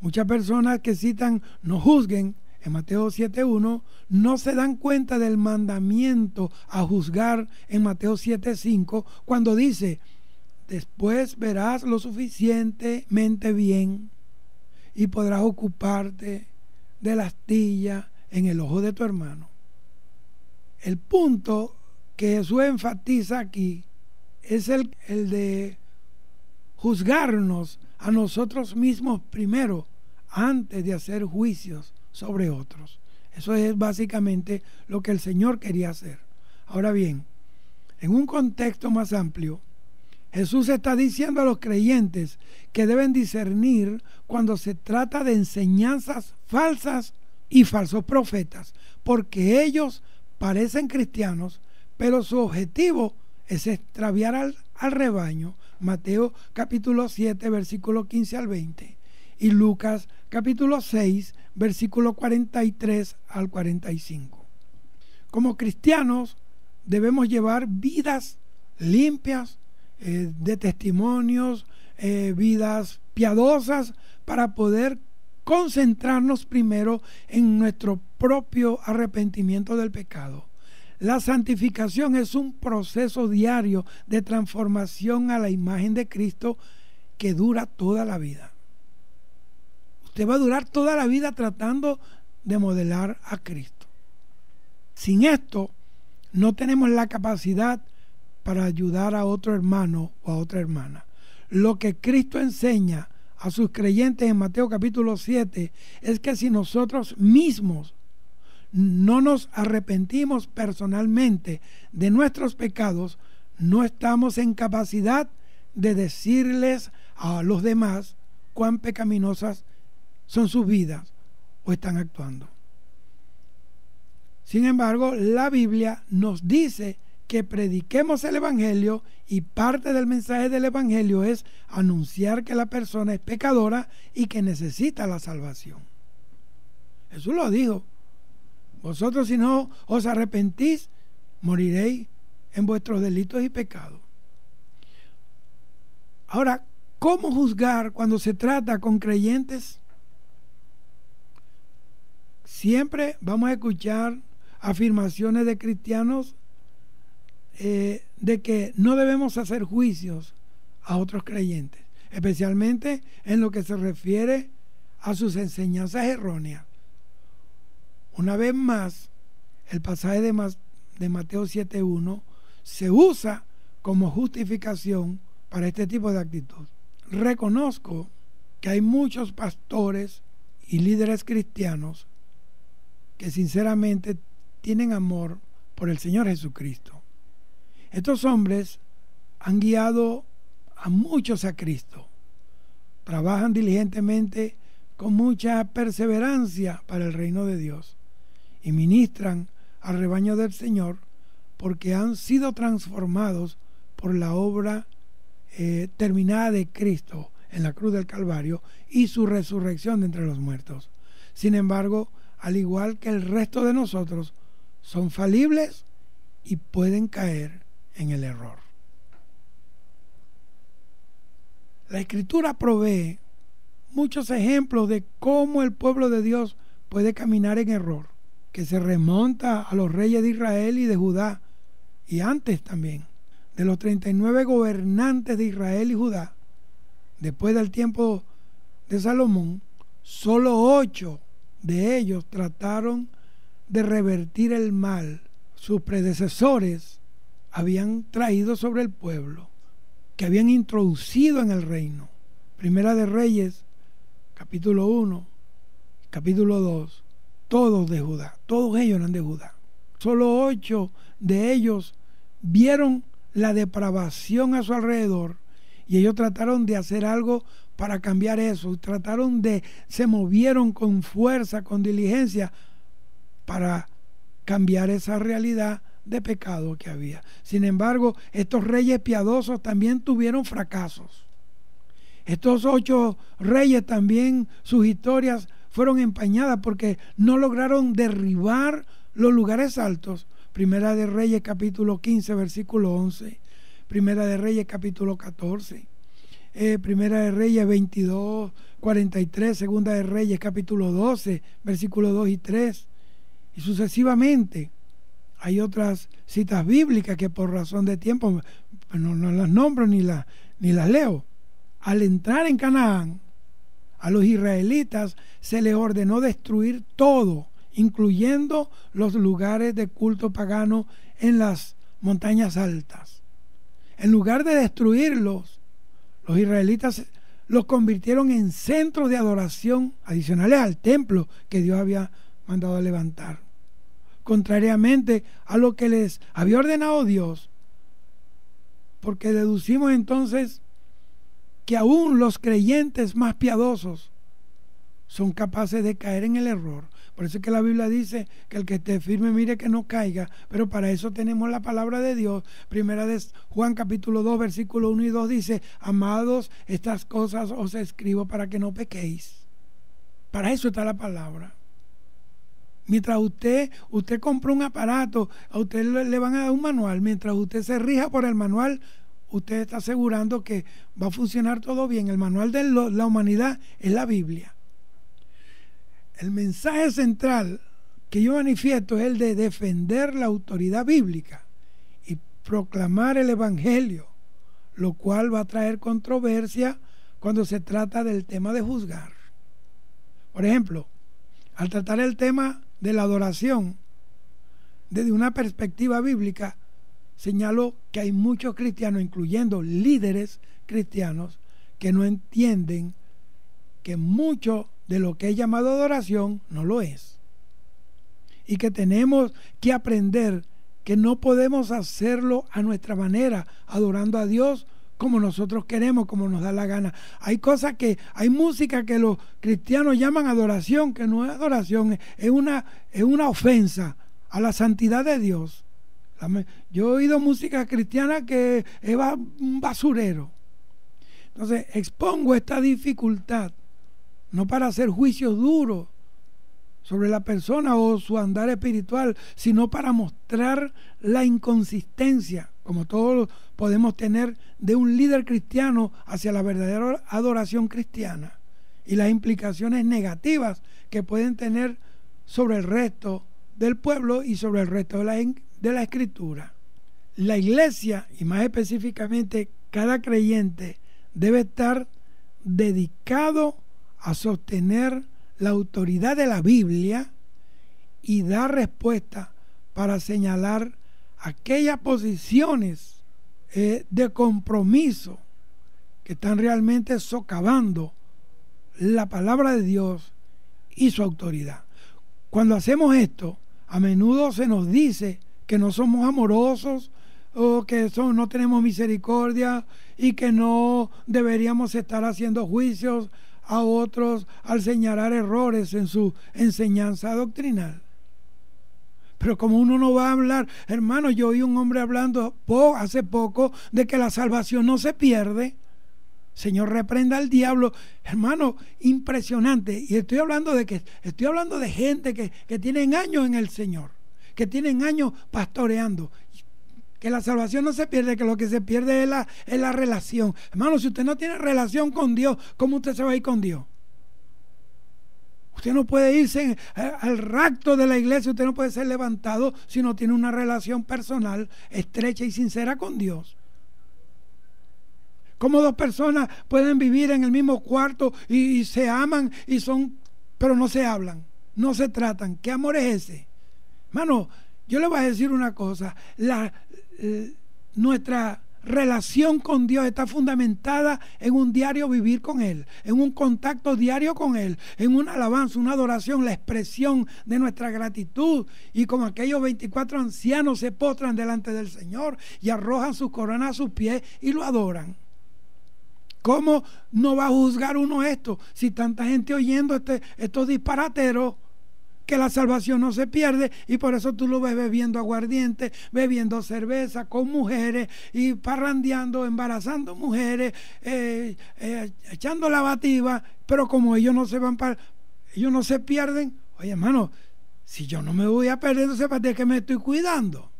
Muchas personas que citan "no juzguen" en Mateo 7.1 no se dan cuenta del mandamiento a juzgar en Mateo 7.5, cuando dice: después verás lo suficientemente bien y podrás ocuparte de la astilla en el ojo de tu hermano. El punto que Jesús enfatiza aquí es el de juzgarnos a nosotros mismos primero, antes de hacer juicios sobre otros. Eso es básicamente lo que el Señor quería hacer. Ahora bien, en un contexto más amplio, Jesús está diciendo a los creyentes que deben discernir cuando se trata de enseñanzas falsas y falsos profetas, porque ellos parecen cristianos, pero su objetivo es extraviar al rebaño. Mateo capítulo 7, versículo 15 al 20, y Lucas capítulo 6, versículo 43 al 45. Como cristianos debemos llevar vidas limpias, de testimonios, vidas piadosas, para poder concentrarnos primero en nuestro propio arrepentimiento del pecado. La santificación es un proceso diario de transformación a la imagen de Cristo que dura toda la vida. Usted va a durar toda la vida tratando de modelar a Cristo. Sin esto, no tenemos la capacidad para ayudar a otro hermano o a otra hermana. Lo que Cristo enseña a sus creyentes en Mateo capítulo 7 es que si nosotros mismos no nos arrepentimos personalmente de nuestros pecados, no estamos en capacidad de decirles a los demás cuán pecaminosas son sus vidas o están actuando. Sin embargo, la Biblia nos dice que prediquemos el Evangelio, y parte del mensaje del Evangelio es anunciar que la persona es pecadora y que necesita la salvación. Jesús lo dijo: vosotros, si no os arrepentís, moriréis en vuestros delitos y pecados. Ahora, ¿cómo juzgar cuando se trata con creyentes? Siempre vamos a escuchar afirmaciones de cristianos de que no debemos hacer juicios a otros creyentes, especialmente en lo que se refiere a sus enseñanzas erróneas. Una vez más, el pasaje de Mateo 7.1 se usa como justificación para este tipo de actitud. Reconozco que hay muchos pastores y líderes cristianos que sinceramente tienen amor por el Señor Jesucristo. Estos hombres han guiado a muchos a Cristo. Trabajan diligentemente con mucha perseverancia para el reino de Dios y ministran al rebaño del Señor porque han sido transformados por la obra terminada de Cristo en la cruz del Calvario y su resurrección de entre los muertos. Sin embargo, al igual que el resto de nosotros, son falibles y pueden caer en el error. La Escritura provee muchos ejemplos de cómo el pueblo de Dios puede caminar en error, que se remonta a los reyes de Israel y de Judá, y antes también. De los 39 gobernantes de Israel y Judá, después del tiempo de Salomón, solo 8 de ellos trataron de revertir el mal sus predecesores habían traído sobre el pueblo. que habían introducido en el reino. Primera de Reyes, capítulo 1, capítulo 2, todos de Judá, todos ellos eran de Judá. Solo 8 de ellos vieron la depravación a su alrededor y ellos trataron de hacer algo para cambiar eso, se movieron con fuerza, con diligencia para cambiar esa realidad de pecado que había. Sin embargo, estos reyes piadosos también tuvieron fracasos. Estos 8 reyes también, sus historias fueron empañadas porque no lograron derribar los lugares altos. Primera de Reyes capítulo 15 versículo 11, Primera de Reyes capítulo 14, Primera de Reyes 22, 43, Segunda de Reyes capítulo 12 versículos 2 y 3, y sucesivamente. Hay otras citas bíblicas que por razón de tiempo no las nombro ni las leo. Al entrar en Canaán, a los israelitas se les ordenó destruir todo, incluyendo los lugares de culto pagano en las montañas altas. En lugar de destruirlos, los israelitas los convirtieron en centros de adoración adicionales al templo que Dios había mandado a levantar. Contrariamente a lo que les había ordenado Dios, porque deducimos entonces que aún los creyentes más piadosos son capaces de caer en el error. Por eso es que la Biblia dice que el que esté firme mire que no caiga, pero para eso tenemos la palabra de Dios. Primera de Juan capítulo 2 versículo 1 y 2 dice: amados, estas cosas os escribo para que no pequéis. Para eso está la palabra. Mientras usted compra un aparato, a usted le van a dar un manual. Mientras usted se rija por el manual, usted está asegurando que va a funcionar todo bien. El manual de la humanidad es la Biblia. El mensaje central que yo manifiesto es el de defender la autoridad bíblica y proclamar el Evangelio, lo cual va a traer controversia cuando se trata del tema de juzgar. Por ejemplo, al tratar el tema de la adoración desde una perspectiva bíblica, señalo que hay muchos cristianos, incluyendo líderes cristianos, que no entienden que mucho de lo que es llamado adoración no lo es. Y que tenemos que aprender que no podemos hacerlo a nuestra manera, adorando a Dios como nosotros queremos, como nos da la gana. Hay música que los cristianos llaman adoración, que no es adoración, es una ofensa a la santidad de Dios. Yo he oído música cristiana que es un basurero. Entonces, expongo esta dificultad, no para hacer juicios duros sobre la persona o su andar espiritual, sino para mostrar la inconsistencia, como todos podemos tener, de un líder cristiano hacia la verdadera adoración cristiana y las implicaciones negativas que pueden tener sobre el resto del pueblo y sobre el resto de la Escritura. La iglesia, y más específicamente cada creyente, debe estar dedicado a sostener la autoridad de la Biblia y dar respuesta para señalar aquellas posiciones de compromiso que están realmente socavando la palabra de Dios y su autoridad. Cuando hacemos esto, a menudo se nos dice que no somos amorosos o que no tenemos misericordia y que no deberíamos estar haciendo juicios a otros al señalar errores en su enseñanza doctrinal. Pero como uno no va a hablar, hermano, yo oí un hombre hablando hace poco de que la salvación no se pierde. Señor, reprenda al diablo. Hermano, impresionante. Y estoy hablando de gente que tienen años en el Señor, que tienen años pastoreando. Que la salvación no se pierde, que lo que se pierde es la relación. Hermano, si usted no tiene relación con Dios, ¿cómo usted se va a ir con Dios? Usted no puede irse al rapto de la iglesia, usted no puede ser levantado si no tiene una relación personal, estrecha y sincera con Dios. ¿Cómo dos personas pueden vivir en el mismo cuarto y se aman pero no se hablan, no se tratan? ¿Qué amor es ese? Hermano, yo le voy a decir una cosa, nuestra relación con Dios está fundamentada en un diario vivir con Él, en un contacto diario con Él, en una alabanza, una adoración, la expresión de nuestra gratitud. Y como aquellos 24 ancianos se postran delante del Señor y arrojan sus coronas a sus pies y lo adoran. ¿Cómo no va a juzgar uno esto si tanta gente oyendo estos disparateros? Que la salvación no se pierde, y por eso tú lo ves bebiendo aguardiente, bebiendo cerveza con mujeres y parrandeando, embarazando mujeres, echando lavativa, pero como ellos no ellos no se pierden. Oye, hermano, si yo no me voy a perder, entonces ¿para qué me estoy cuidando?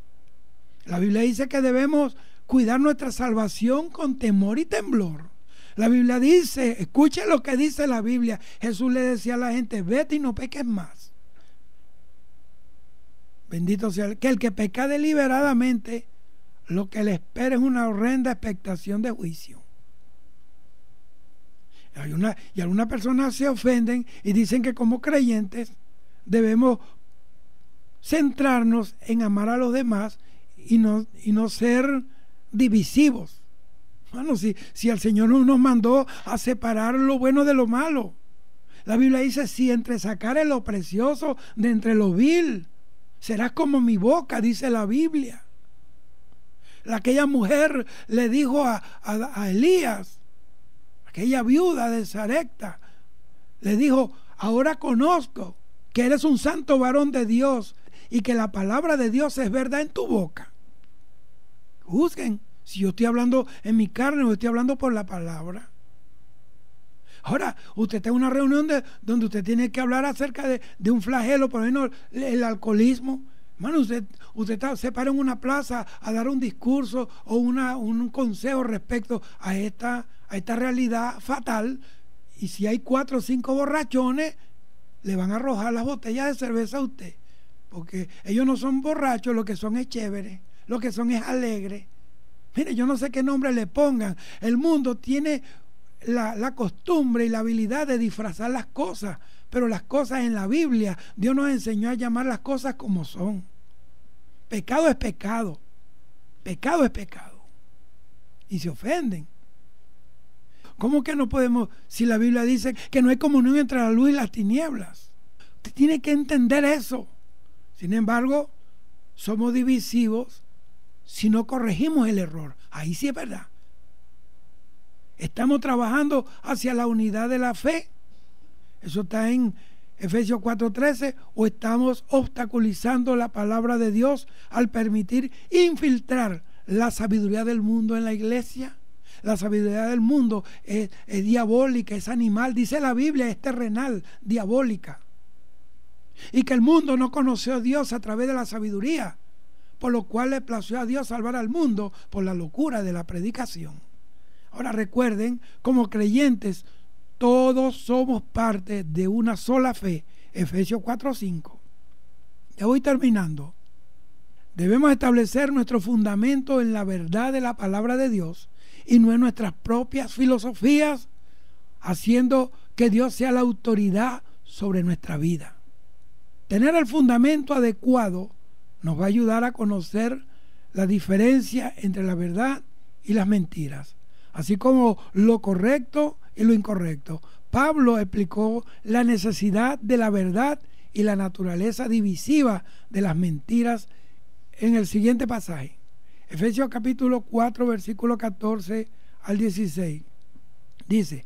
La Biblia dice que debemos cuidar nuestra salvación con temor y temblor. La Biblia dice, escuchen lo que dice la Biblia. Jesús le decía a la gente: vete y no peques más. Bendito sea que el que peca deliberadamente, lo que le espera es una horrenda expectación de juicio. Y algunas personas se ofenden y dicen que como creyentes debemos centrarnos en amar a los demás y no ser divisivos. Bueno, si el Señor nos mandó a separar lo bueno de lo malo. La Biblia dice: si entre sacar lo precioso de entre lo vil, serás como mi boca, dice la Biblia. Aquella mujer le dijo a Elías, aquella viuda de Sarepta, le dijo: ahora conozco que eres un santo varón de Dios y que la palabra de Dios es verdad en tu boca. Juzguen si yo estoy hablando en mi carne o estoy hablando por la palabra. Ahora, usted está en una reunión donde usted tiene que hablar acerca de un flagelo, por ejemplo, el alcoholismo. Hermano, usted se para en una plaza a dar un discurso o un consejo respecto a esta realidad fatal, y si hay 4 o 5 borrachones, le van a arrojar las botellas de cerveza a usted, porque ellos no son borrachos, lo que son es chéveres, lo que son es alegres. Mire, yo no sé qué nombre le pongan. El mundo tiene la costumbre y la habilidad de disfrazar las cosas, pero las cosas en la Biblia, Dios nos enseñó a llamar las cosas como son. Pecado es pecado, pecado es pecado, y se ofenden. ¿Cómo que no podemos, si la Biblia dice que no hay comunión entre la luz y las tinieblas? Usted tiene que entender eso. Sin embargo, somos divisivos si no corregimos el error. Ahí sí es verdad. ¿Estamos trabajando hacia la unidad de la fe? Eso está en Efesios 4:13. ¿O estamos obstaculizando la palabra de Dios al permitir infiltrar la sabiduría del mundo en la iglesia? La sabiduría del mundo es diabólica, es animal. Dice la Biblia, es terrenal, diabólica. Y que el mundo no conoció a Dios a través de la sabiduría, por lo cual le plació a Dios salvar al mundo por la locura de la predicación. Ahora recuerden, como creyentes, todos somos parte de una sola fe. Efesios 4:5. Ya voy terminando. Debemos establecer nuestro fundamento en la verdad de la palabra de Dios y no en nuestras propias filosofías, haciendo que Dios sea la autoridad sobre nuestra vida. Tener el fundamento adecuado nos va a ayudar a conocer la diferencia entre la verdad y las mentiras, así como lo correcto y lo incorrecto. Pablo explicó la necesidad de la verdad y la naturaleza divisiva de las mentiras en el siguiente pasaje. Efesios capítulo 4, versículo 14 al 16. Dice: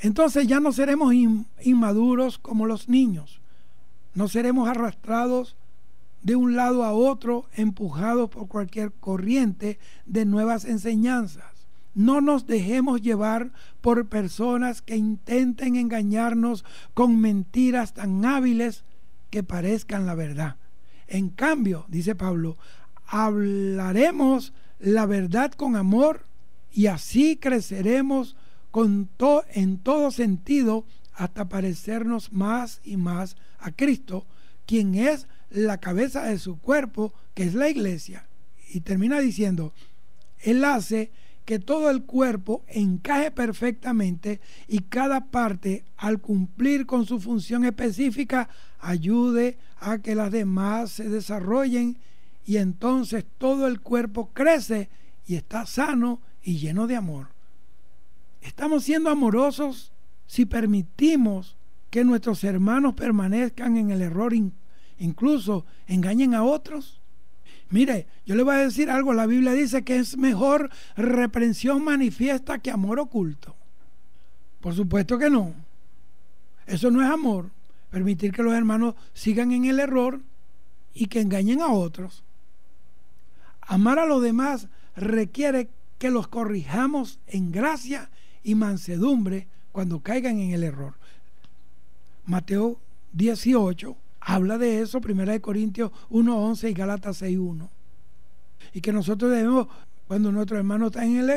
entonces ya no seremos inmaduros como los niños, no seremos arrastrados de un lado a otro, empujados por cualquier corriente de nuevas enseñanzas. No nos dejemos llevar por personas que intenten engañarnos con mentiras tan hábiles que parezcan la verdad. En cambio, dice Pablo, hablaremos la verdad con amor y así creceremos en todo sentido hasta parecernos más y más a Cristo, quien es la cabeza de su cuerpo, que es la iglesia. Y termina diciendo: Él hace que todo el cuerpo encaje perfectamente y cada parte, al cumplir con su función específica, ayude a que las demás se desarrollen, y entonces todo el cuerpo crece y está sano y lleno de amor. Estamos siendo amorosos si permitimos que nuestros hermanos permanezcan en el error, incluso engañen a otros. Mire, yo le voy a decir algo, la Biblia dice que es mejor reprensión manifiesta que amor oculto. Por supuesto que no. Eso no es amor, permitir que los hermanos sigan en el error y que engañen a otros. Amar a los demás requiere que los corrijamos en gracia y mansedumbre cuando caigan en el error. Mateo 18 habla de eso, 1 Corintios 1:11 y Gálatas 6:1. Y que nosotros debemos, cuando nuestro hermano está en el